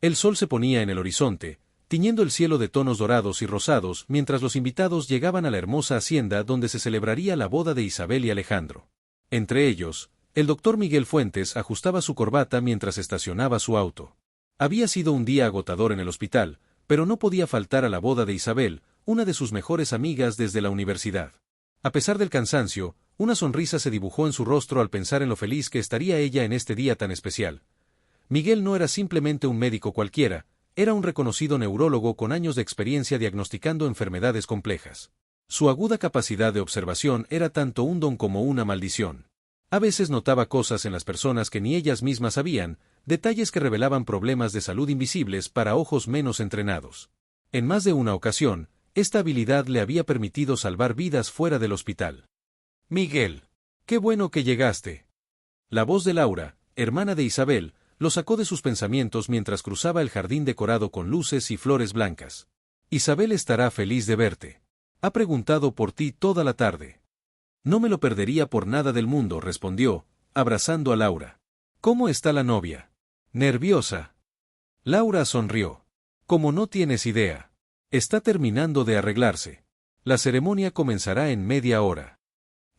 El sol se ponía en el horizonte, tiñendo el cielo de tonos dorados y rosados mientras los invitados llegaban a la hermosa hacienda donde se celebraría la boda de Isabel y Alejandro. Entre ellos, el doctor Miguel Fuentes ajustaba su corbata mientras estacionaba su auto. Había sido un día agotador en el hospital, pero no podía faltar a la boda de Isabel, una de sus mejores amigas desde la universidad. A pesar del cansancio, una sonrisa se dibujó en su rostro al pensar en lo feliz que estaría ella en este día tan especial. Miguel no era simplemente un médico cualquiera, era un reconocido neurólogo con años de experiencia diagnosticando enfermedades complejas. Su aguda capacidad de observación era tanto un don como una maldición. A veces notaba cosas en las personas que ni ellas mismas sabían, detalles que revelaban problemas de salud invisibles para ojos menos entrenados. En más de una ocasión, esta habilidad le había permitido salvar vidas fuera del hospital. «Miguel, qué bueno que llegaste». La voz de Laura, hermana de Isabel, lo sacó de sus pensamientos mientras cruzaba el jardín decorado con luces y flores blancas. «Isabel estará feliz de verte. Ha preguntado por ti toda la tarde». «No me lo perdería por nada del mundo», respondió, abrazando a Laura. «¿Cómo está la novia?» «Nerviosa». Laura sonrió. «Como no tienes idea. Está terminando de arreglarse. La ceremonia comenzará en media hora».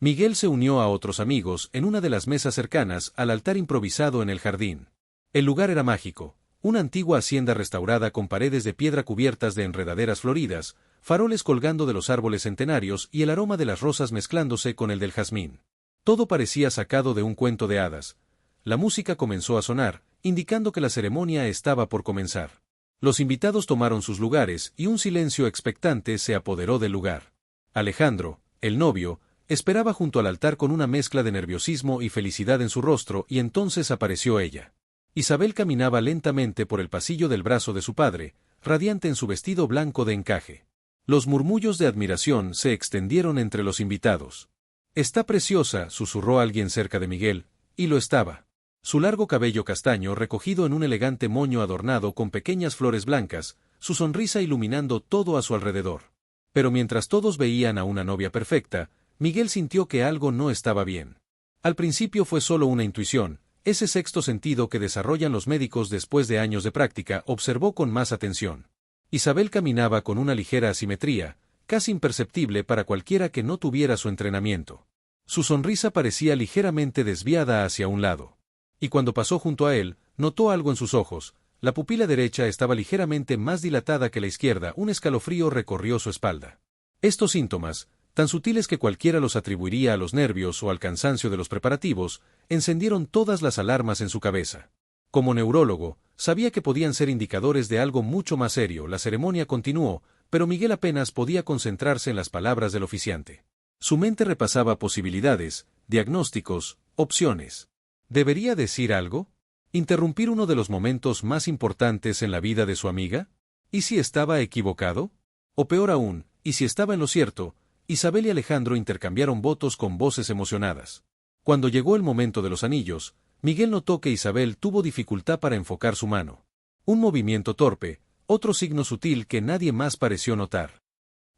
Miguel se unió a otros amigos en una de las mesas cercanas al altar improvisado en el jardín. El lugar era mágico, una antigua hacienda restaurada con paredes de piedra cubiertas de enredaderas floridas, faroles colgando de los árboles centenarios y el aroma de las rosas mezclándose con el del jazmín. Todo parecía sacado de un cuento de hadas. La música comenzó a sonar, indicando que la ceremonia estaba por comenzar. Los invitados tomaron sus lugares y un silencio expectante se apoderó del lugar. Alejandro, el novio, esperaba junto al altar con una mezcla de nerviosismo y felicidad en su rostro y entonces apareció ella. Isabel caminaba lentamente por el pasillo del brazo de su padre, radiante en su vestido blanco de encaje. Los murmullos de admiración se extendieron entre los invitados. «Está preciosa», susurró alguien cerca de Miguel, y lo estaba. Su largo cabello castaño recogido en un elegante moño adornado con pequeñas flores blancas, su sonrisa iluminando todo a su alrededor. Pero mientras todos veían a una novia perfecta, Miguel sintió que algo no estaba bien. Al principio fue solo una intuición. Ese sexto sentido que desarrollan los médicos después de años de práctica observó con más atención. Isabel caminaba con una ligera asimetría, casi imperceptible para cualquiera que no tuviera su entrenamiento. Su sonrisa parecía ligeramente desviada hacia un lado. Y cuando pasó junto a él, notó algo en sus ojos. La pupila derecha estaba ligeramente más dilatada que la izquierda, un escalofrío recorrió su espalda. Estos síntomas, tan sutiles que cualquiera los atribuiría a los nervios o al cansancio de los preparativos, encendieron todas las alarmas en su cabeza. Como neurólogo, sabía que podían ser indicadores de algo mucho más serio. La ceremonia continuó, pero Miguel apenas podía concentrarse en las palabras del oficiante. Su mente repasaba posibilidades, diagnósticos, opciones. ¿Debería decir algo? ¿Interrumpir uno de los momentos más importantes en la vida de su amiga? ¿Y si estaba equivocado? O peor aún, ¿y si estaba en lo cierto? Isabel y Alejandro intercambiaron votos con voces emocionadas. Cuando llegó el momento de los anillos, Miguel notó que Isabel tuvo dificultad para enfocar su mano. Un movimiento torpe, otro signo sutil que nadie más pareció notar.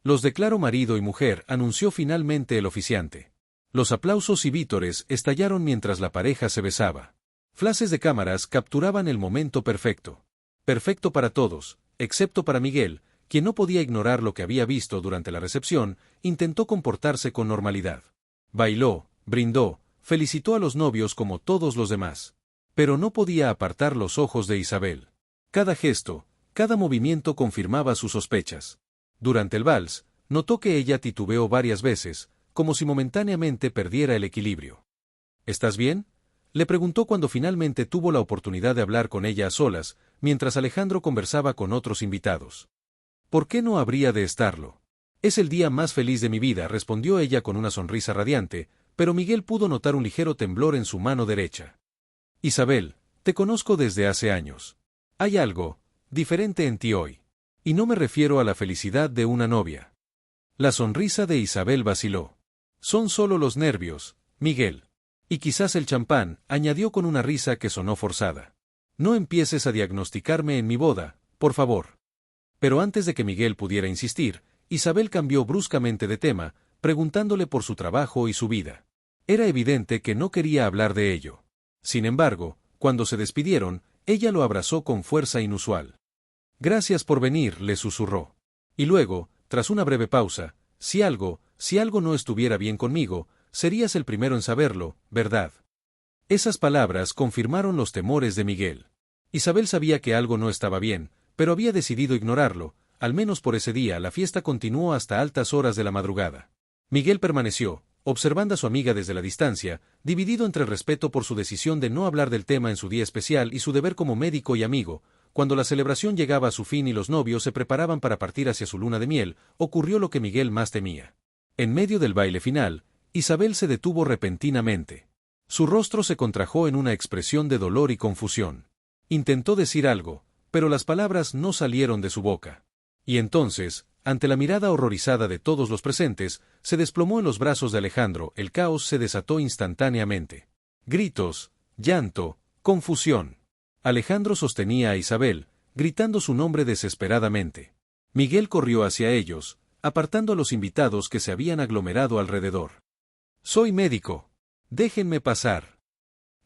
«Los declaro marido y mujer», anunció finalmente el oficiante. Los aplausos y vítores estallaron mientras la pareja se besaba. Flashes de cámaras capturaban el momento perfecto. Perfecto para todos, excepto para Miguel, quien no podía ignorar lo que había visto durante la recepción. Intentó comportarse con normalidad. Bailó, brindó, felicitó a los novios como todos los demás. Pero no podía apartar los ojos de Isabel. Cada gesto, cada movimiento confirmaba sus sospechas. Durante el vals, notó que ella titubeó varias veces, como si momentáneamente perdiera el equilibrio. «¿Estás bien?», le preguntó cuando finalmente tuvo la oportunidad de hablar con ella a solas, mientras Alejandro conversaba con otros invitados. «¿Por qué no habría de estarlo? Es el día más feliz de mi vida», respondió ella con una sonrisa radiante, pero Miguel pudo notar un ligero temblor en su mano derecha. «Isabel, te conozco desde hace años. Hay algo diferente en ti hoy. Y no me refiero a la felicidad de una novia». La sonrisa de Isabel vaciló. «Son solo los nervios, Miguel. Y quizás el champán», añadió con una risa que sonó forzada. «No empieces a diagnosticarme en mi boda, por favor». Pero antes de que Miguel pudiera insistir, Isabel cambió bruscamente de tema, preguntándole por su trabajo y su vida. Era evidente que no quería hablar de ello. Sin embargo, cuando se despidieron, Ella lo abrazó con fuerza inusual. Gracias por venir, le susurró. Y luego, tras una breve pausa, si algo no estuviera bien conmigo, serías el primero en saberlo, ¿verdad? Esas palabras confirmaron los temores de Miguel. Isabel sabía que algo no estaba bien, pero había decidido ignorarlo. Al menos por ese día la fiesta continuó hasta altas horas de la madrugada. Miguel permaneció, observando a su amiga desde la distancia, dividido entre el respeto por su decisión de no hablar del tema en su día especial y su deber como médico y amigo. Cuando la celebración llegaba a su fin y los novios se preparaban para partir hacia su luna de miel, ocurrió lo que Miguel más temía. En medio del baile final, Isabel se detuvo repentinamente. Su rostro se contrajo en una expresión de dolor y confusión. Intentó decir algo, pero las palabras no salieron de su boca. Y entonces, ante la mirada horrorizada de todos los presentes, se desplomó en los brazos de Alejandro. El caos se desató instantáneamente. Gritos, llanto, confusión. Alejandro sostenía a Isabel, gritando su nombre desesperadamente. Miguel corrió hacia ellos, apartando a los invitados que se habían aglomerado alrededor. «Soy médico. Déjenme pasar»,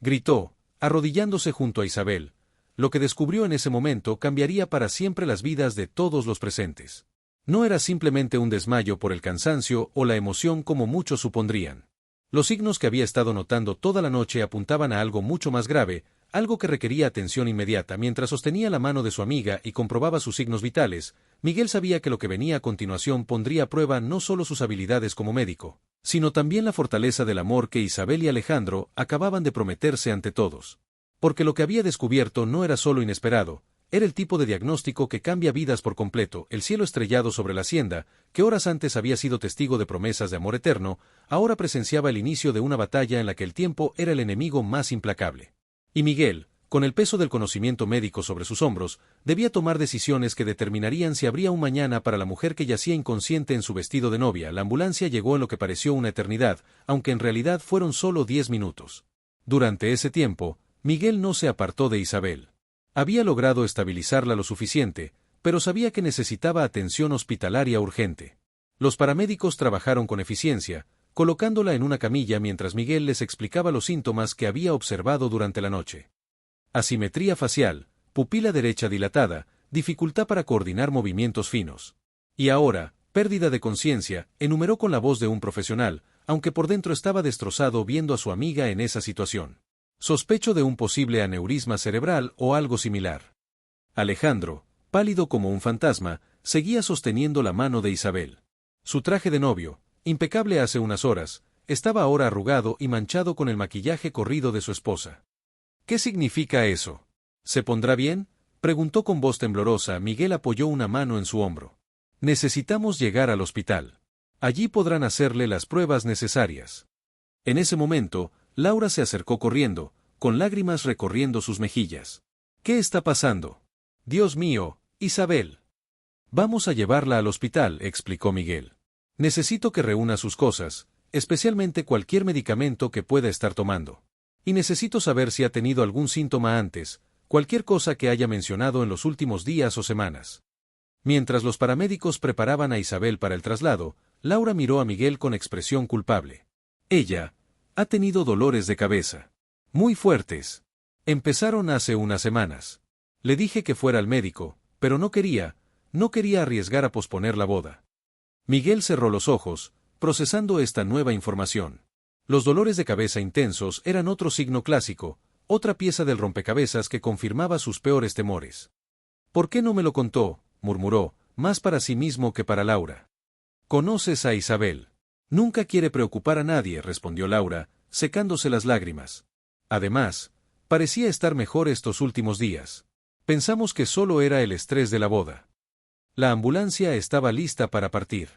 gritó, arrodillándose junto a Isabel. Lo que descubrió en ese momento cambiaría para siempre las vidas de todos los presentes. No era simplemente un desmayo por el cansancio o la emoción como muchos supondrían. Los signos que había estado notando toda la noche apuntaban a algo mucho más grave, algo que requería atención inmediata. Mientras sostenía la mano de su amiga y comprobaba sus signos vitales, Miguel sabía que lo que venía a continuación pondría a prueba no solo sus habilidades como médico, sino también la fortaleza del amor que Isabel y Alejandro acababan de prometerse ante todos. Porque lo que había descubierto no era solo inesperado, era el tipo de diagnóstico que cambia vidas por completo. El cielo estrellado sobre la hacienda, que horas antes había sido testigo de promesas de amor eterno, ahora presenciaba el inicio de una batalla en la que el tiempo era el enemigo más implacable. Y Miguel, con el peso del conocimiento médico sobre sus hombros, debía tomar decisiones que determinarían si habría un mañana para la mujer que yacía inconsciente en su vestido de novia. La ambulancia llegó en lo que pareció una eternidad, aunque en realidad fueron solo 10 minutos. Durante ese tiempo, Miguel no se apartó de Isabel. Había logrado estabilizarla lo suficiente, pero sabía que necesitaba atención hospitalaria urgente. Los paramédicos trabajaron con eficiencia, colocándola en una camilla mientras Miguel les explicaba los síntomas que había observado durante la noche. Asimetría facial, pupila derecha dilatada, dificultad para coordinar movimientos finos. Y ahora, pérdida de conciencia, enumeró con la voz de un profesional, aunque por dentro estaba destrozado viendo a su amiga en esa situación. Sospecho de un posible aneurisma cerebral o algo similar. Alejandro, pálido como un fantasma, seguía sosteniendo la mano de Isabel. Su traje de novio, impecable hace unas horas, estaba ahora arrugado y manchado con el maquillaje corrido de su esposa. ¿Qué significa eso? ¿Se pondrá bien?, preguntó con voz temblorosa. Miguel apoyó una mano en su hombro. Necesitamos llegar al hospital. Allí podrán hacerle las pruebas necesarias. En ese momento, Laura se acercó corriendo, con lágrimas recorriendo sus mejillas. ¿Qué está pasando? Dios mío, Isabel. Vamos a llevarla al hospital, explicó Miguel. Necesito que reúna sus cosas, especialmente cualquier medicamento que pueda estar tomando. Y necesito saber si ha tenido algún síntoma antes, cualquier cosa que haya mencionado en los últimos días o semanas. Mientras los paramédicos preparaban a Isabel para el traslado, Laura miró a Miguel con expresión culpable. Ella ha tenido dolores de cabeza. Muy fuertes. Empezaron hace unas semanas. Le dije que fuera al médico, pero no quería arriesgar a posponer la boda. Miguel cerró los ojos, procesando esta nueva información. Los dolores de cabeza intensos eran otro signo clásico, otra pieza del rompecabezas que confirmaba sus peores temores. ¿Por qué no me lo contó?, murmuró, más para sí mismo que para Laura. ¿Conoces a Isabel? Nunca quiere preocupar a nadie, respondió Laura, secándose las lágrimas. Además, parecía estar mejor estos últimos días. Pensamos que solo era el estrés de la boda. La ambulancia estaba lista para partir.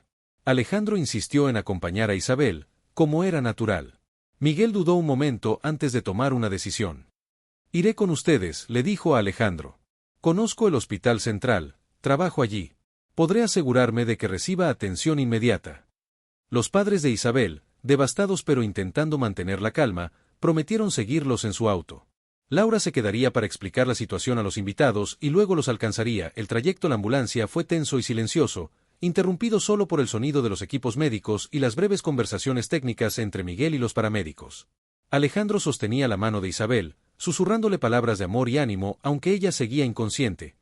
Alejandro insistió en acompañar a Isabel, como era natural. Miguel dudó un momento antes de tomar una decisión. Iré con ustedes, le dijo a Alejandro. Conozco el hospital central, trabajo allí. Podré asegurarme de que reciba atención inmediata. Los padres de Isabel, devastados pero intentando mantener la calma, prometieron seguirlos en su auto. Laura se quedaría para explicar la situación a los invitados y luego los alcanzaría. El trayecto en la ambulancia fue tenso y silencioso, interrumpido solo por el sonido de los equipos médicos y las breves conversaciones técnicas entre Miguel y los paramédicos. Alejandro sostenía la mano de Isabel, susurrándole palabras de amor y ánimo, aunque ella seguía inconsciente.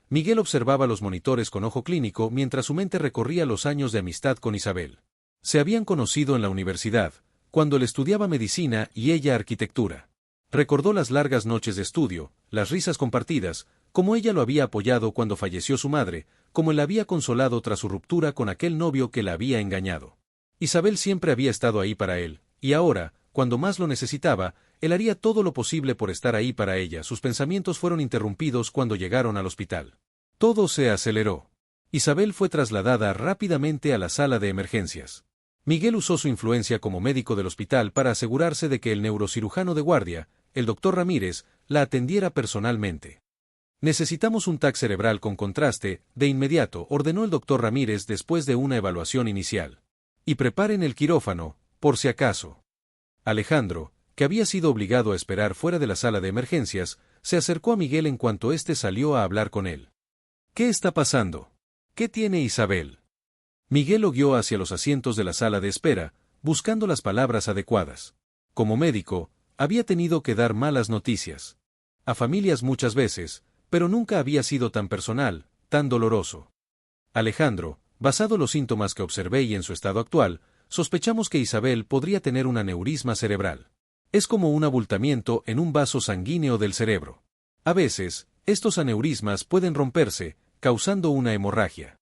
Miguel observaba los monitores con ojo clínico mientras su mente recorría los años de amistad con Isabel. Se habían conocido en la universidad, cuando él estudiaba medicina y ella arquitectura. Recordó las largas noches de estudio, las risas compartidas, cómo ella lo había apoyado cuando falleció su madre, cómo él la había consolado tras su ruptura con aquel novio que la había engañado. Isabel siempre había estado ahí para él, y ahora, cuando más lo necesitaba, él haría todo lo posible por estar ahí para ella. Sus pensamientos fueron interrumpidos cuando llegaron al hospital. Todo se aceleró. Isabel fue trasladada rápidamente a la sala de emergencias. Miguel usó su influencia como médico del hospital para asegurarse de que el neurocirujano de guardia, el doctor Ramírez, la atendiera personalmente. Necesitamos un TAC cerebral con contraste, de inmediato, ordenó el doctor Ramírez después de una evaluación inicial. Y preparen el quirófano, por si acaso. Alejandro, que había sido obligado a esperar fuera de la sala de emergencias, se acercó a Miguel en cuanto éste salió a hablar con él. ¿Qué está pasando? ¿Qué tiene Isabel? Miguel lo guió hacia los asientos de la sala de espera, buscando las palabras adecuadas. Como médico, había tenido que dar malas noticias. A familias muchas veces, pero nunca había sido tan personal, tan doloroso. Alejandro, basado en los síntomas que observé y en su estado actual, sospechamos que Isabel podría tener un aneurisma cerebral. Es como un abultamiento en un vaso sanguíneo del cerebro. A veces, estos aneurismas pueden romperse, causando una hemorragia.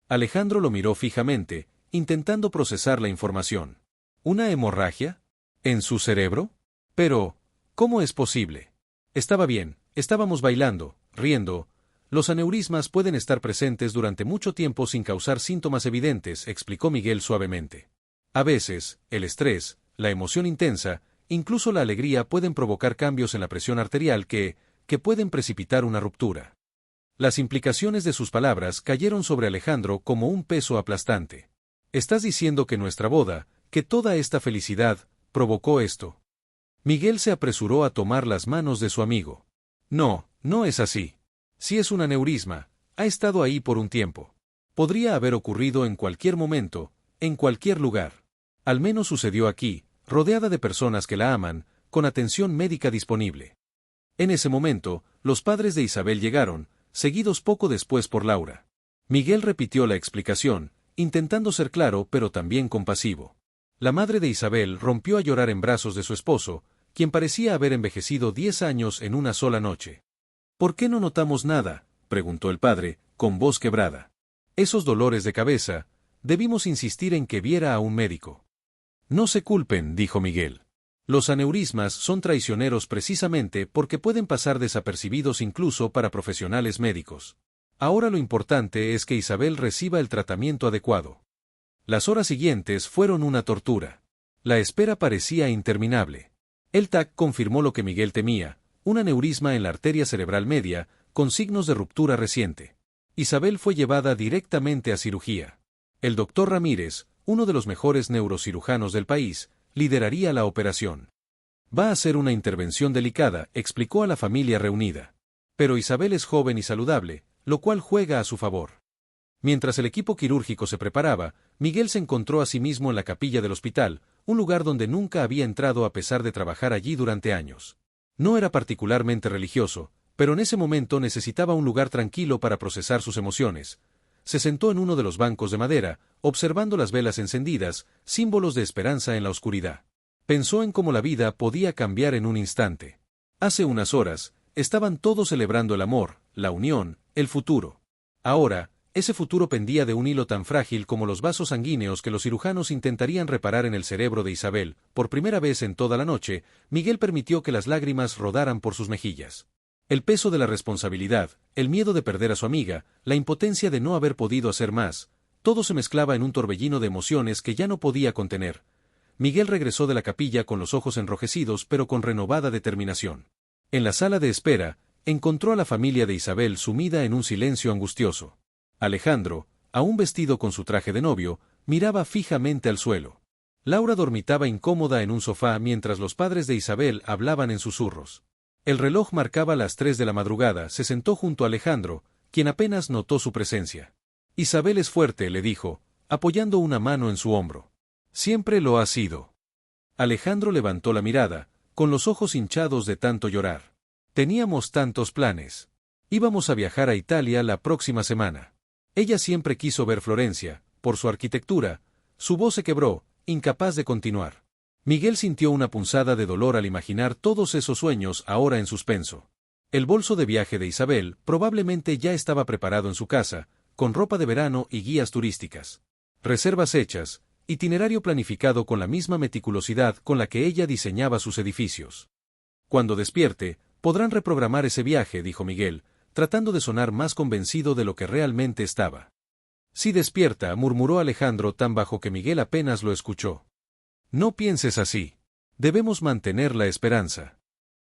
Alejandro lo miró fijamente, intentando procesar la información. ¿Una hemorragia? ¿En su cerebro? Pero, ¿cómo es posible? Estaba bien, estábamos bailando, riendo. Los aneurismas pueden estar presentes durante mucho tiempo sin causar síntomas evidentes, explicó Miguel suavemente. A veces, el estrés, la emoción intensa, incluso la alegría pueden provocar cambios en la presión arterial que pueden precipitar una ruptura. Las implicaciones de sus palabras cayeron sobre Alejandro como un peso aplastante. ¿Estás diciendo que nuestra boda, que toda esta felicidad, provocó esto? Miguel se apresuró a tomar las manos de su amigo. No, no es así. Si es un aneurisma, ha estado ahí por un tiempo. Podría haber ocurrido en cualquier momento, en cualquier lugar. Al menos sucedió aquí, rodeada de personas que la aman, con atención médica disponible. En ese momento, los padres de Isabel llegaron, seguidos poco después por Laura. Miguel repitió la explicación, intentando ser claro pero también compasivo. La madre de Isabel rompió a llorar en brazos de su esposo, quien parecía haber envejecido 10 años en una sola noche. ¿Por qué no notamos nada?, preguntó el padre, con voz quebrada. Esos dolores de cabeza, debimos insistir en que viera a un médico. No se culpen, dijo Miguel. Los aneurismas son traicioneros precisamente porque pueden pasar desapercibidos incluso para profesionales médicos. Ahora lo importante es que Isabel reciba el tratamiento adecuado. Las horas siguientes fueron una tortura. La espera parecía interminable. El TAC confirmó lo que Miguel temía, un aneurisma en la arteria cerebral media, con signos de ruptura reciente. Isabel fue llevada directamente a cirugía. El doctor Ramírez, uno de los mejores neurocirujanos del país, lideraría la operación. Va a ser una intervención delicada, explicó a la familia reunida. Pero Isabel es joven y saludable, lo cual juega a su favor. Mientras el equipo quirúrgico se preparaba, Miguel se encontró a sí mismo en la capilla del hospital, un lugar donde nunca había entrado a pesar de trabajar allí durante años. No era particularmente religioso, pero en ese momento necesitaba un lugar tranquilo para procesar sus emociones. Se sentó en uno de los bancos de madera, observando las velas encendidas, símbolos de esperanza en la oscuridad. Pensó en cómo la vida podía cambiar en un instante. Hace unas horas, estaban todos celebrando el amor, la unión, el futuro. Ahora, ese futuro pendía de un hilo tan frágil como los vasos sanguíneos que los cirujanos intentarían reparar en el cerebro de Isabel. Por primera vez en toda la noche, Miguel permitió que las lágrimas rodaran por sus mejillas. El peso de la responsabilidad, el miedo de perder a su amiga, la impotencia de no haber podido hacer más, todo se mezclaba en un torbellino de emociones que ya no podía contener. Miguel regresó de la capilla con los ojos enrojecidos pero con renovada determinación. En la sala de espera, encontró a la familia de Isabel sumida en un silencio angustioso. Alejandro, aún vestido con su traje de novio, miraba fijamente al suelo. Laura dormitaba incómoda en un sofá mientras los padres de Isabel hablaban en susurros. El reloj marcaba las 3 de la madrugada. Se sentó junto a Alejandro, quien apenas notó su presencia. Isabel es fuerte, le dijo, apoyando una mano en su hombro. Siempre lo ha sido. Alejandro levantó la mirada, con los ojos hinchados de tanto llorar. Teníamos tantos planes. Íbamos a viajar a Italia la próxima semana. Ella siempre quiso ver Florencia, por su arquitectura. Su voz se quebró, incapaz de continuar. Miguel sintió una punzada de dolor al imaginar todos esos sueños ahora en suspenso. El bolso de viaje de Isabel probablemente ya estaba preparado en su casa, con ropa de verano y guías turísticas. Reservas hechas, itinerario planificado con la misma meticulosidad con la que ella diseñaba sus edificios. Cuando despierte, podrán reprogramar ese viaje, dijo Miguel, tratando de sonar más convencido de lo que realmente estaba. Sí despierta, murmuró Alejandro tan bajo que Miguel apenas lo escuchó. No pienses así. Debemos mantener la esperanza.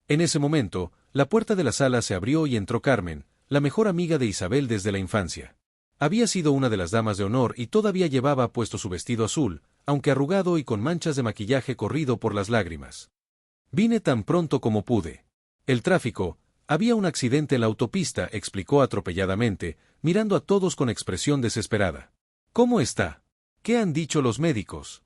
En ese momento, la puerta de la sala se abrió y entró Carmen, la mejor amiga de Isabel desde la infancia. Había sido una de las damas de honor y todavía llevaba puesto su vestido azul, aunque arrugado y con manchas de maquillaje corrido por las lágrimas. Vine tan pronto como pude. El tráfico, había un accidente en la autopista, explicó atropelladamente, mirando a todos con expresión desesperada. ¿Cómo está? ¿Qué han dicho los médicos?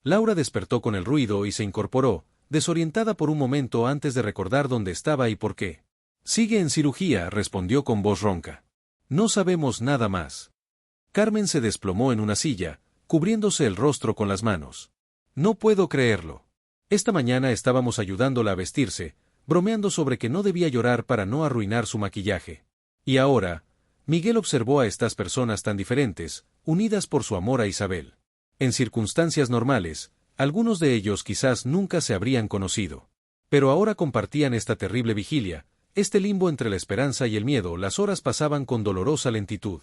Laura despertó con el ruido y se incorporó, desorientada por un momento antes de recordar dónde estaba y por qué. Sigue en cirugía, respondió con voz ronca. No sabemos nada más. Carmen se desplomó en una silla, cubriéndose el rostro con las manos. No puedo creerlo. Esta mañana estábamos ayudándola a vestirse, bromeando sobre que no debía llorar para no arruinar su maquillaje. Y ahora, Miguel observó a estas personas tan diferentes, unidas por su amor a Isabel. En circunstancias normales, algunos de ellos quizás nunca se habrían conocido. Pero ahora compartían esta terrible vigilia, este limbo entre la esperanza y el miedo. Las horas pasaban con dolorosa lentitud.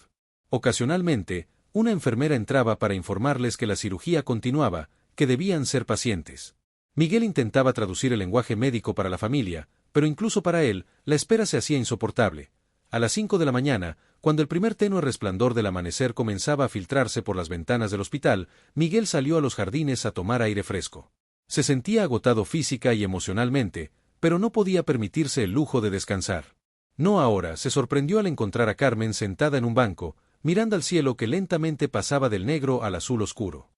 Ocasionalmente, una enfermera entraba para informarles que la cirugía continuaba, que debían ser pacientes. Miguel intentaba traducir el lenguaje médico para la familia, pero incluso para él, la espera se hacía insoportable. A las 5 de la mañana, cuando el primer tenue resplandor del amanecer comenzaba a filtrarse por las ventanas del hospital, Miguel salió a los jardines a tomar aire fresco. Se sentía agotado física y emocionalmente, pero no podía permitirse el lujo de descansar. No ahora, se sorprendió al encontrar a Carmen sentada en un banco, mirando al cielo que lentamente pasaba del negro al azul oscuro.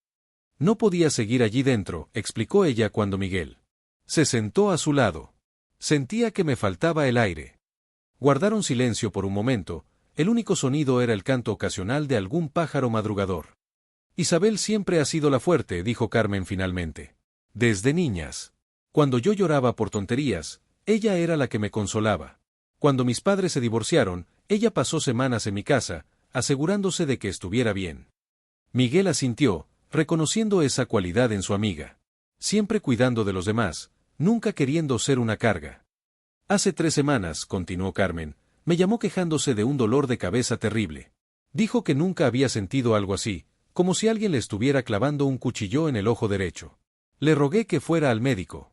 No podía seguir allí dentro, explicó ella cuando Miguel se sentó a su lado. Sentía que me faltaba el aire. Guardaron silencio por un momento, el único sonido era el canto ocasional de algún pájaro madrugador. Isabel siempre ha sido la fuerte, dijo Carmen finalmente. Desde niñas. Cuando yo lloraba por tonterías, ella era la que me consolaba. Cuando mis padres se divorciaron, ella pasó semanas en mi casa, asegurándose de que estuviera bien. Miguel asintió, reconociendo esa cualidad en su amiga. Siempre cuidando de los demás, nunca queriendo ser una carga. Hace 3 semanas, continuó Carmen, me llamó quejándose de un dolor de cabeza terrible. Dijo que nunca había sentido algo así, como si alguien le estuviera clavando un cuchillo en el ojo derecho. Le rogué que fuera al médico.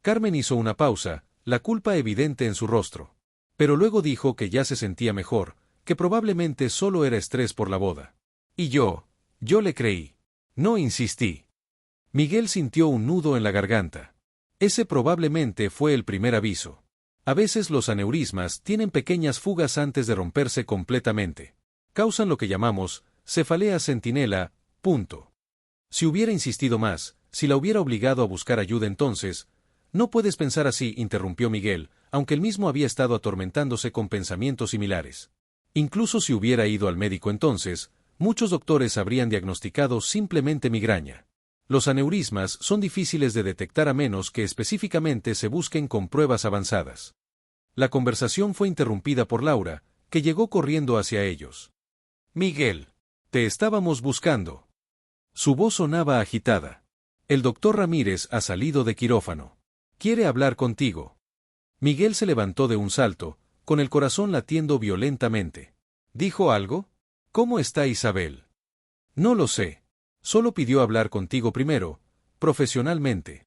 Carmen hizo una pausa, la culpa evidente en su rostro. Pero luego dijo que ya se sentía mejor, que probablemente solo era estrés por la boda. Y yo le creí. No insistí. Miguel sintió un nudo en la garganta. Ese probablemente fue el primer aviso. A veces los aneurismas tienen pequeñas fugas antes de romperse completamente. Causan lo que llamamos cefalea centinela, punto. Si hubiera insistido más, si la hubiera obligado a buscar ayuda entonces... No puedes pensar así, interrumpió Miguel, aunque él mismo había estado atormentándose con pensamientos similares. Incluso si hubiera ido al médico entonces, muchos doctores habrían diagnosticado simplemente migraña. Los aneurismas son difíciles de detectar a menos que específicamente se busquen con pruebas avanzadas. La conversación fue interrumpida por Laura, que llegó corriendo hacia ellos. Miguel, te estábamos buscando. Su voz sonaba agitada. El doctor Ramírez ha salido de quirófano. Quiere hablar contigo. Miguel se levantó de un salto, con el corazón latiendo violentamente. ¿Dijo algo? ¿Cómo está Isabel? No lo sé. Solo pidió hablar contigo primero, profesionalmente.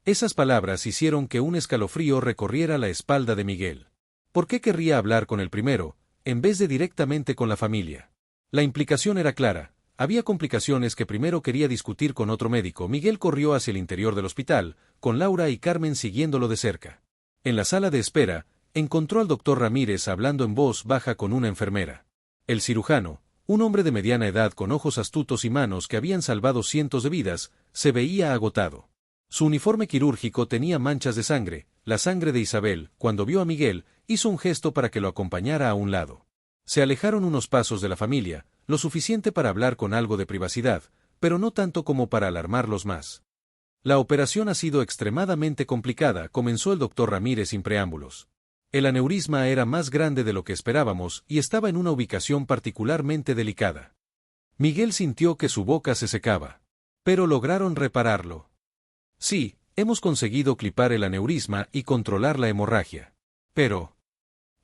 Esas palabras hicieron que un escalofrío recorriera la espalda de Miguel. ¿Por qué querría hablar con el primero, en vez de directamente con la familia? La implicación era clara. Había complicaciones que primero quería discutir con otro médico. Miguel corrió hacia el interior del hospital, con Laura y Carmen siguiéndolo de cerca. En la sala de espera, encontró al doctor Ramírez hablando en voz baja con una enfermera. El cirujano, un hombre de mediana edad con ojos astutos y manos que habían salvado cientos de vidas, se veía agotado. Su uniforme quirúrgico tenía manchas de sangre, la sangre de Isabel. Cuando vio a Miguel, hizo un gesto para que lo acompañara a un lado. Se alejaron unos pasos de la familia, lo suficiente para hablar con algo de privacidad, pero no tanto como para alarmarlos más. La operación ha sido extremadamente complicada, comenzó el doctor Ramírez sin preámbulos. El aneurisma era más grande de lo que esperábamos y estaba en una ubicación particularmente delicada. Miguel sintió que su boca se secaba. Pero lograron repararlo. Sí, hemos conseguido clipar el aneurisma y controlar la hemorragia. Pero...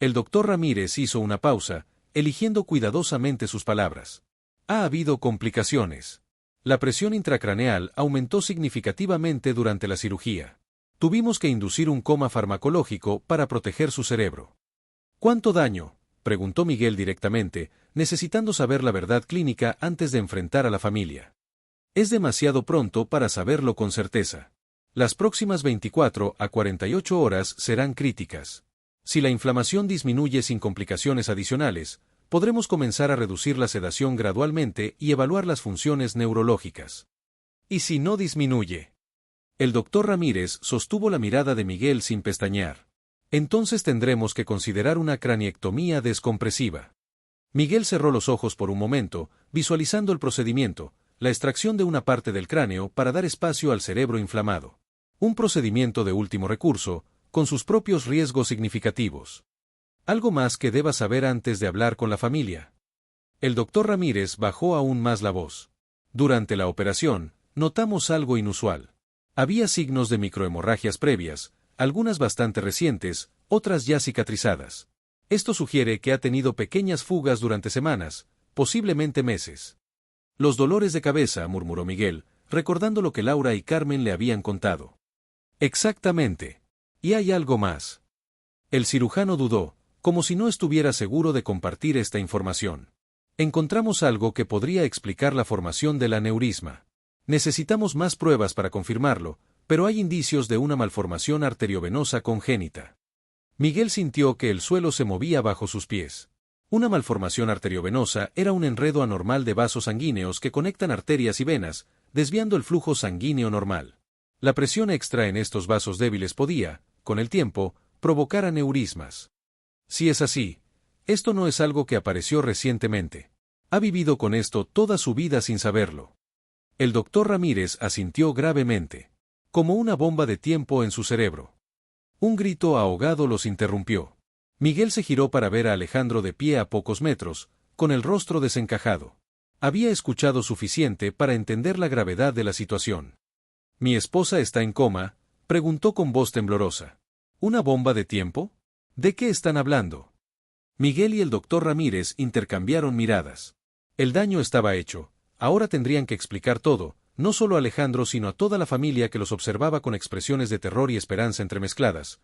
El doctor Ramírez hizo una pausa, eligiendo cuidadosamente sus palabras. Ha habido complicaciones. La presión intracraneal aumentó significativamente durante la cirugía. Tuvimos que inducir un coma farmacológico para proteger su cerebro. ¿Cuánto daño?, preguntó Miguel directamente, necesitando saber la verdad clínica antes de enfrentar a la familia. Es demasiado pronto para saberlo con certeza. Las próximas 24 a 48 horas serán críticas. Si la inflamación disminuye sin complicaciones adicionales, podremos comenzar a reducir la sedación gradualmente y evaluar las funciones neurológicas. ¿Y si no disminuye? El doctor Ramírez sostuvo la mirada de Miguel sin pestañear. Entonces tendremos que considerar una craniectomía descompresiva. Miguel cerró los ojos por un momento, visualizando el procedimiento, la extracción de una parte del cráneo para dar espacio al cerebro inflamado. Un procedimiento de último recurso, con sus propios riesgos significativos. ¿Algo más que deba saber antes de hablar con la familia? El doctor Ramírez bajó aún más la voz. Durante la operación, notamos algo inusual. Había signos de microhemorragias previas, algunas bastante recientes, otras ya cicatrizadas. Esto sugiere que ha tenido pequeñas fugas durante semanas, posiblemente meses. Los dolores de cabeza, murmuró Miguel, recordando lo que Laura y Carmen le habían contado. Exactamente. Y hay algo más. El cirujano dudó, como si no estuviera seguro de compartir esta información. Encontramos algo que podría explicar la formación del aneurisma. Necesitamos más pruebas para confirmarlo, pero hay indicios de una malformación arteriovenosa congénita. Miguel sintió que el suelo se movía bajo sus pies. Una malformación arteriovenosa era un enredo anormal de vasos sanguíneos que conectan arterias y venas, desviando el flujo sanguíneo normal. La presión extra en estos vasos débiles podía, con el tiempo, provocar aneurismas. Si es así, esto no es algo que apareció recientemente. Ha vivido con esto toda su vida sin saberlo. El doctor Ramírez asintió gravemente, como una bomba de tiempo en su cerebro. Un grito ahogado los interrumpió. Miguel se giró para ver a Alejandro de pie a pocos metros, con el rostro desencajado. Había escuchado suficiente para entender la gravedad de la situación. ¿Mi esposa está en coma?, preguntó con voz temblorosa. ¿Una bomba de tiempo? ¿De qué están hablando? Miguel y el doctor Ramírez intercambiaron miradas. El daño estaba hecho. Ahora tendrían que explicar todo, no solo a Alejandro sino a toda la familia que los observaba con expresiones de terror y esperanza entremezcladas.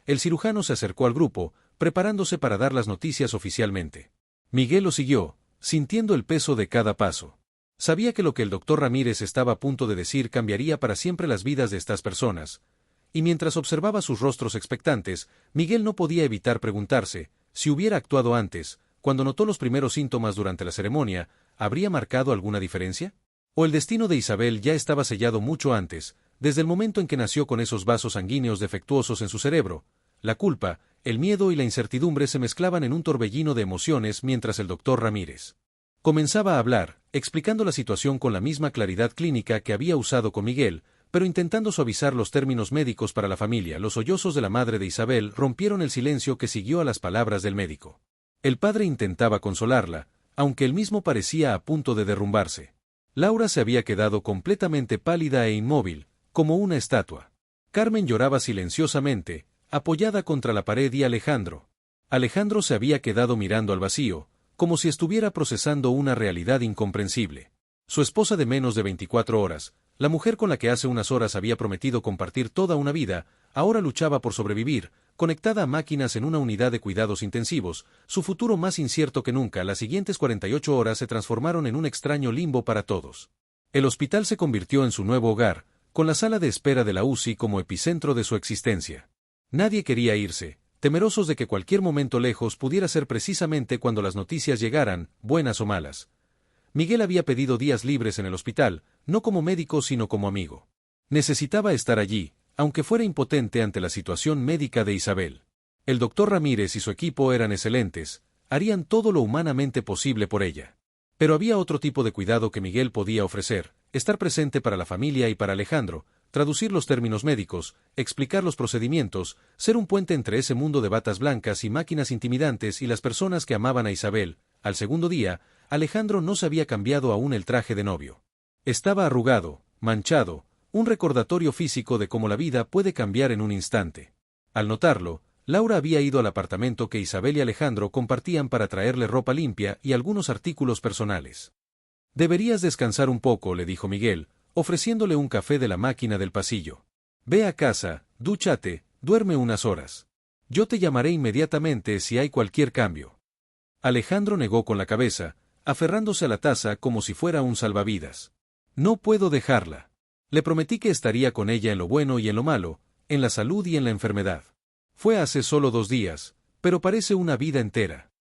El cirujano se acercó al grupo, preparándose para dar las noticias oficialmente. Miguel lo siguió, sintiendo el peso de cada paso. Sabía que lo que el doctor Ramírez estaba a punto de decir cambiaría para siempre las vidas de estas personas, y mientras observaba sus rostros expectantes, Miguel no podía evitar preguntarse, si hubiera actuado antes, cuando notó los primeros síntomas durante la ceremonia, ¿habría marcado alguna diferencia? ¿O el destino de Isabel ya estaba sellado mucho antes, desde el momento en que nació con esos vasos sanguíneos defectuosos en su cerebro? La culpa, el miedo y la incertidumbre se mezclaban en un torbellino de emociones mientras el doctor Ramírez comenzaba a hablar, explicando la situación con la misma claridad clínica que había usado con Miguel, pero intentando suavizar los términos médicos para la familia. Los sollozos de la madre de Isabel rompieron el silencio que siguió a las palabras del médico. El padre intentaba consolarla, aunque él mismo parecía a punto de derrumbarse. Laura se había quedado completamente pálida e inmóvil, como una estatua. Carmen lloraba silenciosamente, apoyada contra la pared y Alejandro se había quedado mirando al vacío, como si estuviera procesando una realidad incomprensible. Su esposa de menos de 24 horas, la mujer con la que hace unas horas había prometido compartir toda una vida, ahora luchaba por sobrevivir, conectada a máquinas en una unidad de cuidados intensivos, su futuro más incierto que nunca. Las siguientes 48 horas se transformaron en un extraño limbo para todos. El hospital se convirtió en su nuevo hogar, con la sala de espera de la UCI como epicentro de su existencia. Nadie quería irse, temerosos de que cualquier momento lejos pudiera ser precisamente cuando las noticias llegaran, buenas o malas. Miguel había pedido días libres en el hospital, no como médico sino como amigo. Necesitaba estar allí, aunque fuera impotente ante la situación médica de Isabel. El doctor Ramírez y su equipo eran excelentes, harían todo lo humanamente posible por ella. Pero había otro tipo de cuidado que Miguel podía ofrecer, estar presente para la familia y para Alejandro, traducir los términos médicos, explicar los procedimientos, ser un puente entre ese mundo de batas blancas y máquinas intimidantes y las personas que amaban a Isabel. Al segundo día, Alejandro no se había cambiado aún el traje de novio. Estaba arrugado, manchado, un recordatorio físico de cómo la vida puede cambiar en un instante. Al notarlo, Laura había ido al apartamento que Isabel y Alejandro compartían para traerle ropa limpia y algunos artículos personales. «Deberías descansar un poco», le dijo Miguel, ofreciéndole un café de la máquina del pasillo. «Ve a casa, dúchate, duerme unas horas. Yo te llamaré inmediatamente si hay cualquier cambio». Alejandro negó con la cabeza, aferrándose a la taza como si fuera un salvavidas. «No puedo dejarla. Le prometí que estaría con ella en lo bueno y en lo malo, en la salud y en la enfermedad. Fue hace solo 2 días, pero parece una vida entera».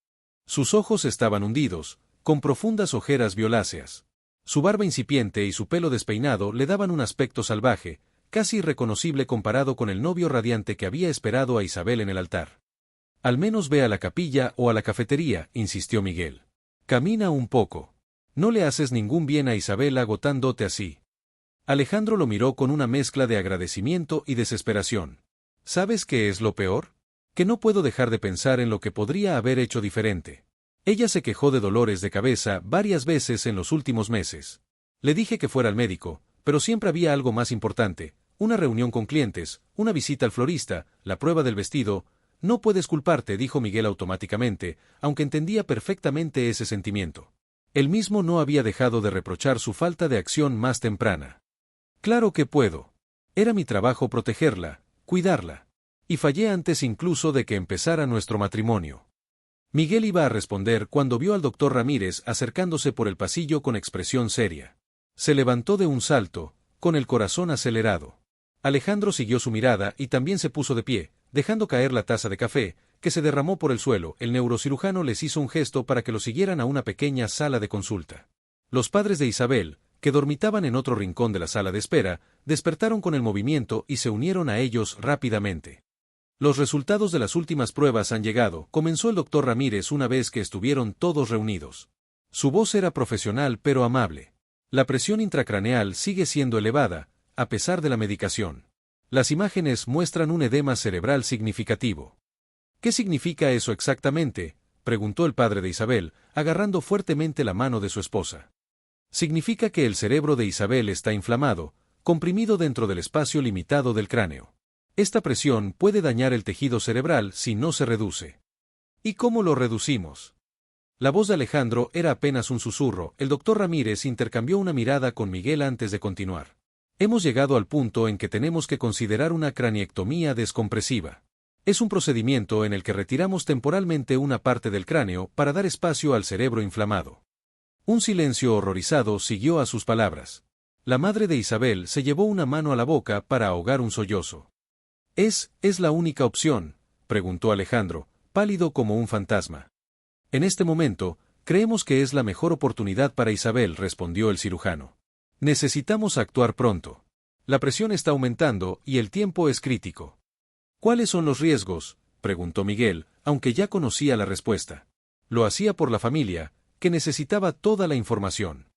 Sus ojos estaban hundidos, con profundas ojeras violáceas. Su barba incipiente y su pelo despeinado le daban un aspecto salvaje, casi irreconocible comparado con el novio radiante que había esperado a Isabel en el altar. «Al menos ve a la capilla o a la cafetería», insistió Miguel. «Camina un poco. No le haces ningún bien a Isabel agotándote así». Alejandro lo miró con una mezcla de agradecimiento y desesperación. «¿Sabes qué es lo peor? Que no puedo dejar de pensar en lo que podría haber hecho diferente. Ella se quejó de dolores de cabeza varias veces en los últimos meses. Le dije que fuera al médico, pero siempre había algo más importante, una reunión con clientes, una visita al florista, la prueba del vestido». «No puedes culparte», dijo Miguel automáticamente, aunque entendía perfectamente ese sentimiento. Él mismo no había dejado de reprochar su falta de acción más temprana. «Claro que puedo. Era mi trabajo protegerla, cuidarla. Y fallé antes incluso de que empezara nuestro matrimonio». Miguel iba a responder cuando vio al doctor Ramírez acercándose por el pasillo con expresión seria. Se levantó de un salto, con el corazón acelerado. Alejandro siguió su mirada y también se puso de pie, dejando caer la taza de café, que se derramó por el suelo. El neurocirujano les hizo un gesto para que lo siguieran a una pequeña sala de consulta. Los padres de Isabel, que dormitaban en otro rincón de la sala de espera, despertaron con el movimiento y se unieron a ellos rápidamente. «Los resultados de las últimas pruebas han llegado», comenzó el doctor Ramírez una vez que estuvieron todos reunidos. Su voz era profesional pero amable. «La presión intracraneal sigue siendo elevada, a pesar de la medicación. Las imágenes muestran un edema cerebral significativo». «¿Qué significa eso exactamente?», preguntó el padre de Isabel, agarrando fuertemente la mano de su esposa. «Significa que el cerebro de Isabel está inflamado, comprimido dentro del espacio limitado del cráneo. Esta presión puede dañar el tejido cerebral si no se reduce». «¿Y cómo lo reducimos?». La voz de Alejandro era apenas un susurro. El doctor Ramírez intercambió una mirada con Miguel antes de continuar. «Hemos llegado al punto en que tenemos que considerar una craniectomía descompresiva. Es un procedimiento en el que retiramos temporalmente una parte del cráneo para dar espacio al cerebro inflamado». Un silencio horrorizado siguió a sus palabras. La madre de Isabel se llevó una mano a la boca para ahogar un sollozo. ¿Es la única opción?», preguntó Alejandro, pálido como un fantasma. «En este momento, creemos que es la mejor oportunidad para Isabel», respondió el cirujano. «Necesitamos actuar pronto. La presión está aumentando y el tiempo es crítico». «¿Cuáles son los riesgos?», preguntó Miguel, aunque ya conocía la respuesta. Lo hacía por la familia, que necesitaba toda la información.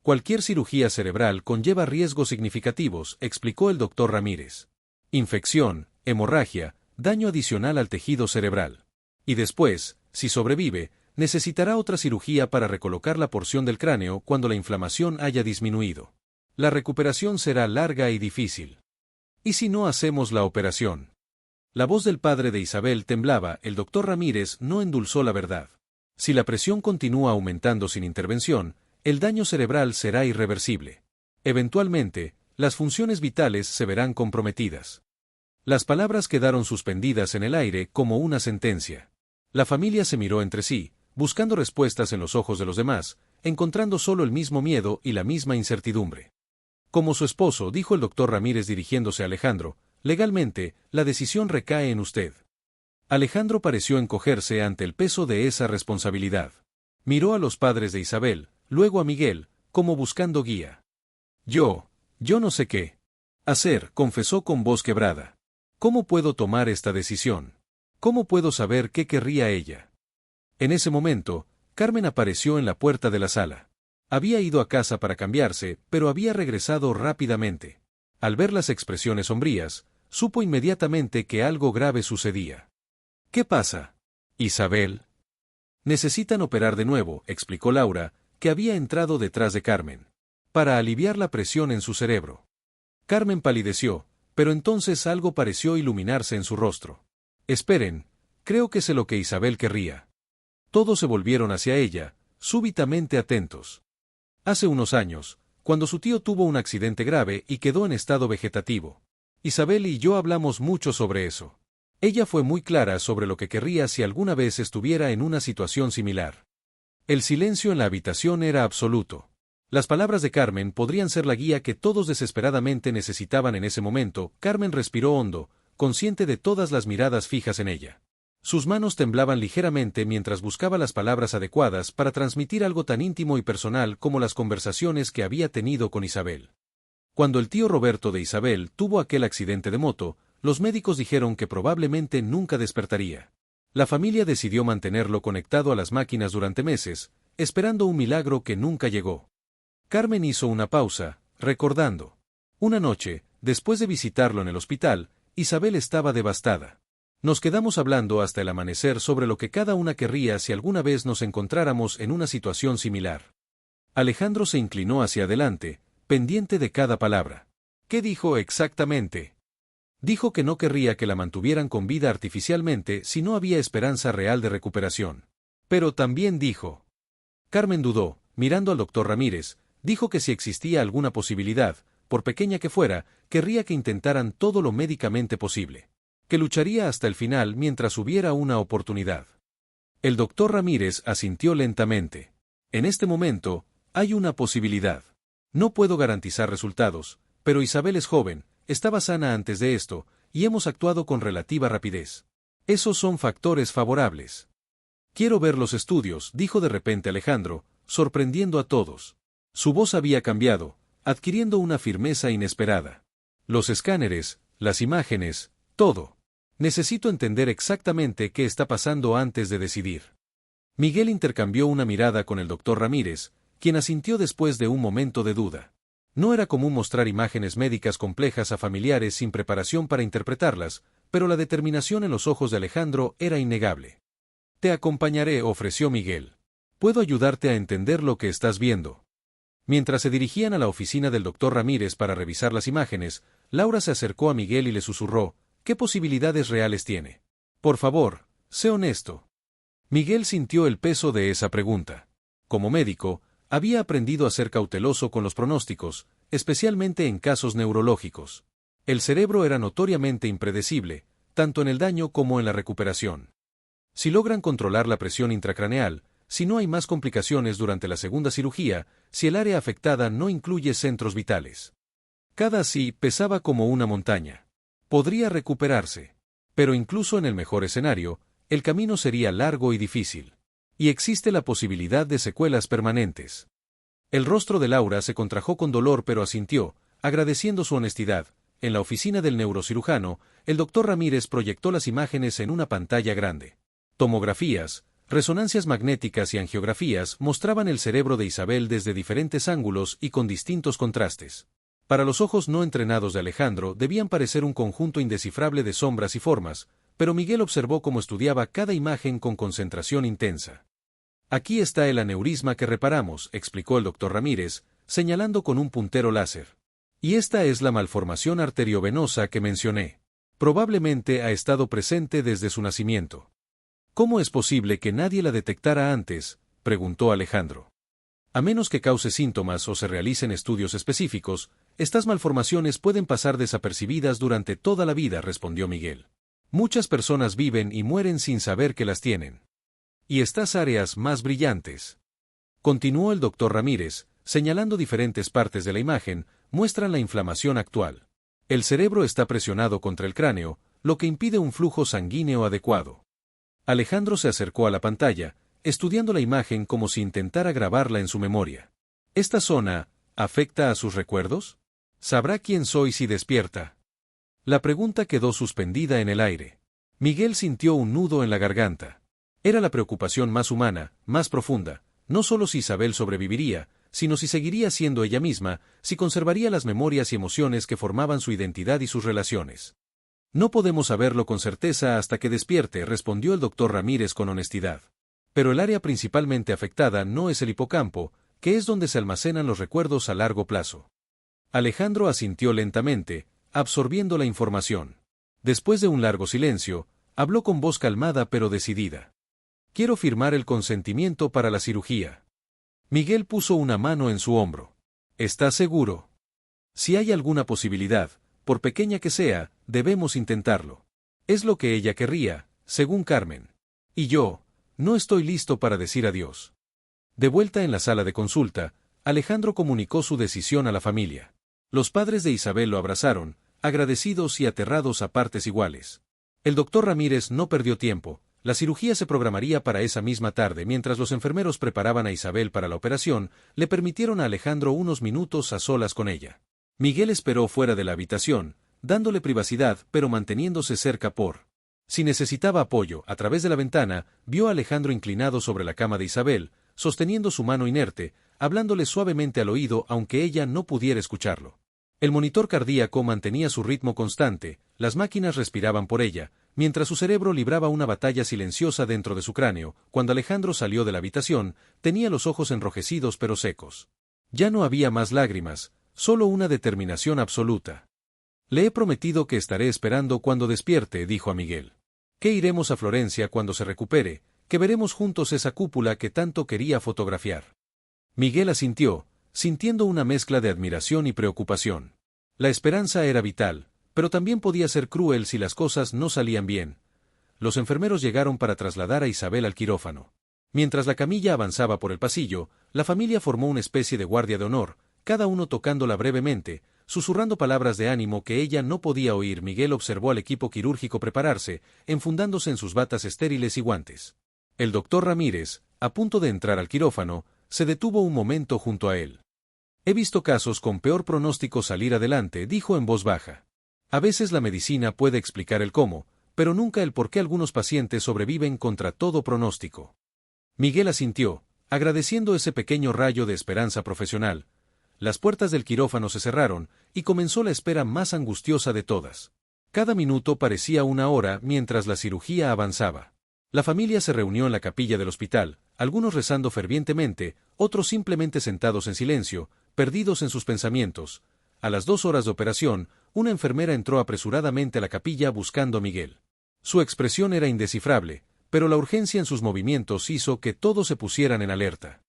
«Cualquier cirugía cerebral conlleva riesgos significativos», explicó el doctor Ramírez. «Infección, hemorragia, daño adicional al tejido cerebral. Y después, si sobrevive, necesitará otra cirugía para recolocar la porción del cráneo cuando la inflamación haya disminuido. La recuperación será larga y difícil. ¿Y si no hacemos la operación?». La voz del padre de Isabel temblaba. El doctor Ramírez no endulzó la verdad. «Si la presión continúa aumentando sin intervención, el daño cerebral será irreversible. Eventualmente, las funciones vitales se verán comprometidas». Las palabras quedaron suspendidas en el aire como una sentencia. La familia se miró entre sí, buscando respuestas en los ojos de los demás, encontrando solo el mismo miedo y la misma incertidumbre. «Como su esposo», dijo el doctor Ramírez dirigiéndose a Alejandro, «legalmente, la decisión recae en usted». Alejandro pareció encogerse ante el peso de esa responsabilidad. Miró a los padres de Isabel, luego a Miguel, como buscando guía. Yo no sé qué». Hacer, confesó con voz quebrada. ¿Cómo puedo tomar esta decisión? ¿Cómo puedo saber qué querría ella? En ese momento, Carmen apareció en la puerta de la sala. Había ido a casa para cambiarse, pero había regresado rápidamente. Al ver las expresiones sombrías, supo inmediatamente que algo grave sucedía. ¿Qué pasa? Isabel. Necesitan operar de nuevo, explicó Laura, que había entrado detrás de Carmen, para aliviar la presión en su cerebro. Carmen palideció, pero entonces algo pareció iluminarse en su rostro. Esperen, creo que sé lo que Isabel querría. Todos se volvieron hacia ella, súbitamente atentos. Hace unos años, cuando su tío tuvo un accidente grave y quedó en estado vegetativo. Isabel y yo hablamos mucho sobre eso. Ella fue muy clara sobre lo que querría si alguna vez estuviera en una situación similar. El silencio en la habitación era absoluto. Las palabras de Carmen podrían ser la guía que todos desesperadamente necesitaban en ese momento. Carmen respiró hondo, consciente de todas las miradas fijas en ella. Sus manos temblaban ligeramente mientras buscaba las palabras adecuadas para transmitir algo tan íntimo y personal como las conversaciones que había tenido con Isabel. Cuando el tío Roberto de Isabel tuvo aquel accidente de moto, los médicos dijeron que probablemente nunca despertaría. La familia decidió mantenerlo conectado a las máquinas durante meses, esperando un milagro que nunca llegó. Carmen hizo una pausa, recordando. Una noche, después de visitarlo en el hospital, Isabel estaba devastada. Nos quedamos hablando hasta el amanecer sobre lo que cada una querría si alguna vez nos encontráramos en una situación similar. Alejandro se inclinó hacia adelante, pendiente de cada palabra. ¿Qué dijo exactamente? Dijo que no querría que la mantuvieran con vida artificialmente si no había esperanza real de recuperación. Pero también dijo. Carmen dudó, mirando al doctor Ramírez, dijo que si existía alguna posibilidad, por pequeña que fuera, querría que intentaran todo lo médicamente posible. Que lucharía hasta el final mientras hubiera una oportunidad. El doctor Ramírez asintió lentamente. En este momento, hay una posibilidad. No puedo garantizar resultados, pero Isabel es joven, estaba sana antes de esto, y hemos actuado con relativa rapidez. Esos son factores favorables. Quiero ver los estudios, dijo de repente Alejandro, sorprendiendo a todos. Su voz había cambiado, adquiriendo una firmeza inesperada. Los escáneres, las imágenes, todo. Necesito entender exactamente qué está pasando antes de decidir. Miguel intercambió una mirada con el doctor Ramírez, quien asintió después de un momento de duda. No era común mostrar imágenes médicas complejas a familiares sin preparación para interpretarlas, pero la determinación en los ojos de Alejandro era innegable. Te acompañaré, ofreció Miguel. Puedo ayudarte a entender lo que estás viendo. Mientras se dirigían a la oficina del doctor Ramírez para revisar las imágenes, Laura se acercó a Miguel y le susurró, ¿qué posibilidades reales tiene? Por favor, sé honesto. Miguel sintió el peso de esa pregunta. Como médico, había aprendido a ser cauteloso con los pronósticos, especialmente en casos neurológicos. El cerebro era notoriamente impredecible, tanto en el daño como en la recuperación. Si logran controlar la presión intracraneal, si no hay más complicaciones durante la segunda cirugía, si el área afectada no incluye centros vitales. Cada sí pesaba como una montaña. Podría recuperarse. Pero incluso en el mejor escenario, el camino sería largo y difícil. Y existe la posibilidad de secuelas permanentes. El rostro de Laura se contrajo con dolor pero asintió, agradeciendo su honestidad. En la oficina del neurocirujano, el doctor Ramírez proyectó las imágenes en una pantalla grande. Tomografías, resonancias magnéticas y angiografías mostraban el cerebro de Isabel desde diferentes ángulos y con distintos contrastes. Para los ojos no entrenados de Alejandro debían parecer un conjunto indescifrable de sombras y formas, pero Miguel observó cómo estudiaba cada imagen con concentración intensa. Aquí está el aneurisma que reparamos, explicó el doctor Ramírez, señalando con un puntero láser. Y esta es la malformación arteriovenosa que mencioné. Probablemente ha estado presente desde su nacimiento. ¿Cómo es posible que nadie la detectara antes?, preguntó Alejandro. A menos que cause síntomas o se realicen estudios específicos, estas malformaciones pueden pasar desapercibidas durante toda la vida, respondió Miguel. Muchas personas viven y mueren sin saber que las tienen. Y estas áreas más brillantes, continuó el doctor Ramírez, señalando diferentes partes de la imagen, muestran la inflamación actual. El cerebro está presionado contra el cráneo, lo que impide un flujo sanguíneo adecuado. Alejandro se acercó a la pantalla, estudiando la imagen como si intentara grabarla en su memoria. ¿Esta zona afecta a sus recuerdos? ¿Sabrá quién soy si despierta? La pregunta quedó suspendida en el aire. Miguel sintió un nudo en la garganta. Era la preocupación más humana, más profunda, no solo si Isabel sobreviviría, sino si seguiría siendo ella misma, si conservaría las memorias y emociones que formaban su identidad y sus relaciones. No podemos saberlo con certeza hasta que despierte, respondió el doctor Ramírez con honestidad. Pero el área principalmente afectada no es el hipocampo, que es donde se almacenan los recuerdos a largo plazo. Alejandro asintió lentamente, absorbiendo la información. Después de un largo silencio, habló con voz calmada pero decidida. Quiero firmar el consentimiento para la cirugía. Miguel puso una mano en su hombro. ¿Estás seguro? Si hay alguna posibilidad, por pequeña que sea, debemos intentarlo. Es lo que ella querría, según Carmen. Y yo, no estoy listo para decir adiós. De vuelta en la sala de consulta, Alejandro comunicó su decisión a la familia. Los padres de Isabel lo abrazaron, agradecidos y aterrados a partes iguales. El doctor Ramírez no perdió tiempo. La cirugía se programaría para esa misma tarde. Mientras los enfermeros preparaban a Isabel para la operación, le permitieron a Alejandro unos minutos a solas con ella. Miguel esperó fuera de la habitación, dándole privacidad pero manteniéndose cerca por si necesitaba apoyo. A través de la ventana, vio a Alejandro inclinado sobre la cama de Isabel, sosteniendo su mano inerte, hablándole suavemente al oído aunque ella no pudiera escucharlo. El monitor cardíaco mantenía su ritmo constante, las máquinas respiraban por ella, mientras su cerebro libraba una batalla silenciosa dentro de su cráneo. Cuando Alejandro salió de la habitación, tenía los ojos enrojecidos pero secos. Ya no había más lágrimas, solo una determinación absoluta. Le he prometido que estaré esperando cuando despierte, dijo a Miguel. Que iremos a Florencia cuando se recupere, que veremos juntos esa cúpula que tanto quería fotografiar. Miguel asintió, sintiendo una mezcla de admiración y preocupación. La esperanza era vital, pero también podía ser cruel si las cosas no salían bien. Los enfermeros llegaron para trasladar a Isabel al quirófano. Mientras la camilla avanzaba por el pasillo, la familia formó una especie de guardia de honor, cada uno tocándola brevemente, susurrando palabras de ánimo que ella no podía oír. Miguel observó al equipo quirúrgico prepararse, enfundándose en sus batas estériles y guantes. El doctor Ramírez, a punto de entrar al quirófano, se detuvo un momento junto a él. He visto casos con peor pronóstico salir adelante, dijo en voz baja. A veces la medicina puede explicar el cómo, pero nunca el por qué algunos pacientes sobreviven contra todo pronóstico. Miguel asintió, agradeciendo ese pequeño rayo de esperanza profesional. Las puertas del quirófano se cerraron, y comenzó la espera más angustiosa de todas. Cada minuto parecía una hora mientras la cirugía avanzaba. La familia se reunió en la capilla del hospital, algunos rezando fervientemente, otros simplemente sentados en silencio, perdidos en sus pensamientos. A las 2 horas de operación, una enfermera entró apresuradamente a la capilla buscando a Miguel. Su expresión era indescifrable, pero la urgencia en sus movimientos hizo que todos se pusieran en alerta.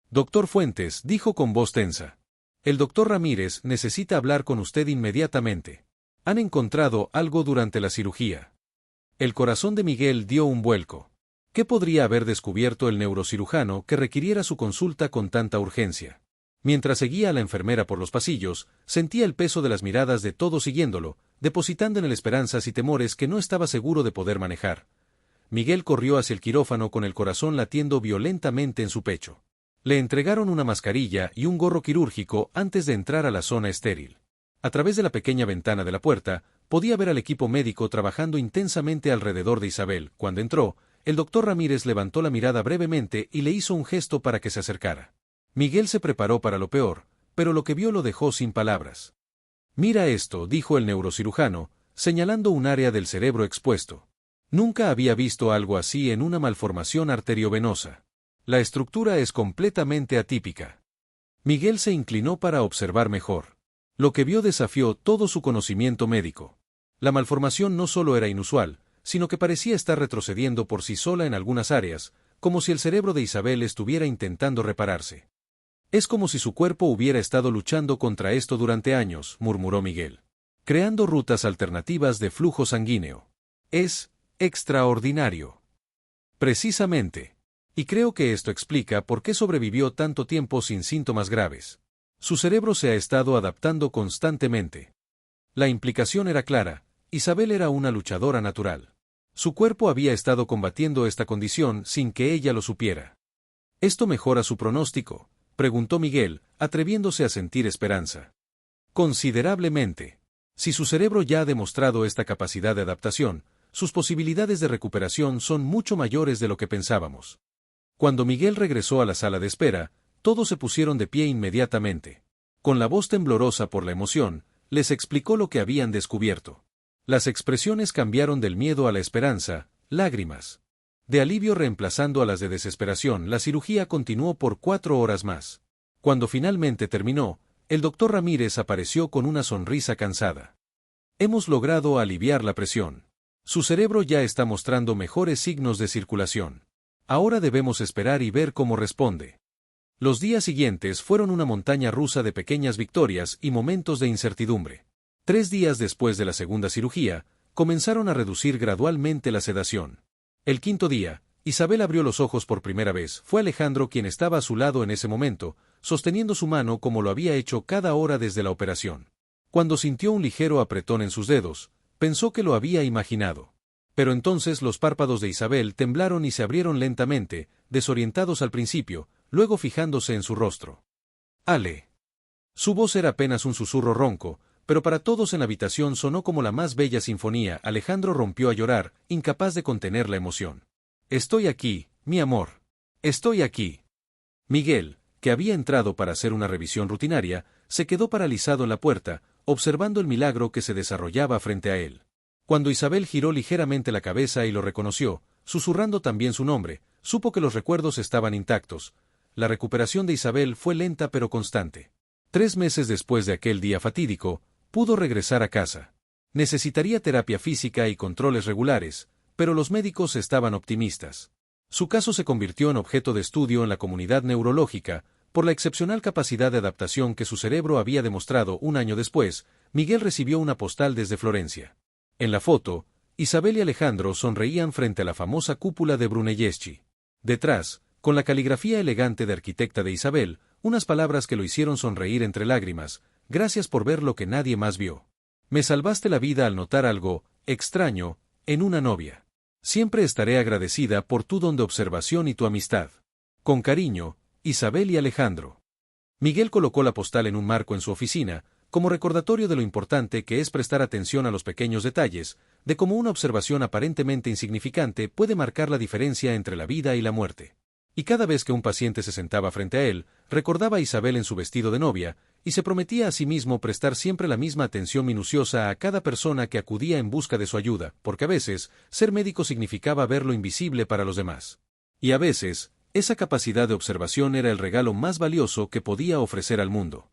Doctor Fuentes, dijo con voz tensa. El doctor Ramírez necesita hablar con usted inmediatamente. Han encontrado algo durante la cirugía. El corazón de Miguel dio un vuelco. ¿Qué podría haber descubierto el neurocirujano que requiriera su consulta con tanta urgencia? Mientras seguía a la enfermera por los pasillos, sentía el peso de las miradas de todos siguiéndolo, depositando en él esperanzas y temores que no estaba seguro de poder manejar. Miguel corrió hacia el quirófano con el corazón latiendo violentamente en su pecho. Le entregaron una mascarilla y un gorro quirúrgico antes de entrar a la zona estéril. A través de la pequeña ventana de la puerta, podía ver al equipo médico trabajando intensamente alrededor de Isabel. Cuando entró, el doctor Ramírez levantó la mirada brevemente y le hizo un gesto para que se acercara. Miguel se preparó para lo peor, pero lo que vio lo dejó sin palabras. Mira esto, dijo el neurocirujano, señalando un área del cerebro expuesto. Nunca había visto algo así en una malformación arteriovenosa. La estructura es completamente atípica. Miguel se inclinó para observar mejor. Lo que vio desafió todo su conocimiento médico. La malformación no solo era inusual, sino que parecía estar retrocediendo por sí sola en algunas áreas, como si el cerebro de Isabel estuviera intentando repararse. Es como si su cuerpo hubiera estado luchando contra esto durante años, murmuró Miguel. Creando rutas alternativas de flujo sanguíneo. Es extraordinario. Precisamente. Y creo que esto explica por qué sobrevivió tanto tiempo sin síntomas graves. Su cerebro se ha estado adaptando constantemente. La implicación era clara, Isabel era una luchadora natural. Su cuerpo había estado combatiendo esta condición sin que ella lo supiera. ¿Esto mejora su pronóstico?, preguntó Miguel, atreviéndose a sentir esperanza. Considerablemente. Si su cerebro ya ha demostrado esta capacidad de adaptación, sus posibilidades de recuperación son mucho mayores de lo que pensábamos. Cuando Miguel regresó a la sala de espera, todos se pusieron de pie inmediatamente. Con la voz temblorosa por la emoción, les explicó lo que habían descubierto. Las expresiones cambiaron del miedo a la esperanza, lágrimas. De alivio reemplazando a las de desesperación, la cirugía continuó por 4 horas más. Cuando finalmente terminó, el doctor Ramírez apareció con una sonrisa cansada. Hemos logrado aliviar la presión. Su cerebro ya está mostrando mejores signos de circulación. Ahora debemos esperar y ver cómo responde. Los días siguientes fueron una montaña rusa de pequeñas victorias y momentos de incertidumbre. 3 días después de la segunda cirugía, comenzaron a reducir gradualmente la sedación. El quinto día, Isabel abrió los ojos por primera vez. Fue Alejandro quien estaba a su lado en ese momento, sosteniendo su mano como lo había hecho cada hora desde la operación. Cuando sintió un ligero apretón en sus dedos, pensó que lo había imaginado. Pero entonces los párpados de Isabel temblaron y se abrieron lentamente, desorientados al principio, luego fijándose en su rostro. Ale. Su voz era apenas un susurro ronco, pero para todos en la habitación sonó como la más bella sinfonía. Alejandro rompió a llorar, incapaz de contener la emoción. Estoy aquí, mi amor. Estoy aquí. Miguel, que había entrado para hacer una revisión rutinaria, se quedó paralizado en la puerta, observando el milagro que se desarrollaba frente a él. Cuando Isabel giró ligeramente la cabeza y lo reconoció, susurrando también su nombre, supo que los recuerdos estaban intactos. La recuperación de Isabel fue lenta pero constante. 3 meses después de aquel día fatídico, pudo regresar a casa. Necesitaría terapia física y controles regulares, pero los médicos estaban optimistas. Su caso se convirtió en objeto de estudio en la comunidad neurológica, por la excepcional capacidad de adaptación que su cerebro había demostrado. 1 año después, Miguel recibió una postal desde Florencia. En la foto, Isabel y Alejandro sonreían frente a la famosa cúpula de Brunelleschi. Detrás, con la caligrafía elegante de arquitecta de Isabel, unas palabras que lo hicieron sonreír entre lágrimas: gracias por ver lo que nadie más vio. Me salvaste la vida al notar algo extraño en una novia. Siempre estaré agradecida por tu don de observación y tu amistad. Con cariño, Isabel y Alejandro. Miguel colocó la postal en un marco en su oficina, como recordatorio de lo importante que es prestar atención a los pequeños detalles, de cómo una observación aparentemente insignificante puede marcar la diferencia entre la vida y la muerte. Y cada vez que un paciente se sentaba frente a él, recordaba a Isabel en su vestido de novia, y se prometía a sí mismo prestar siempre la misma atención minuciosa a cada persona que acudía en busca de su ayuda, porque a veces, ser médico significaba ver lo invisible para los demás. Y a veces, esa capacidad de observación era el regalo más valioso que podía ofrecer al mundo.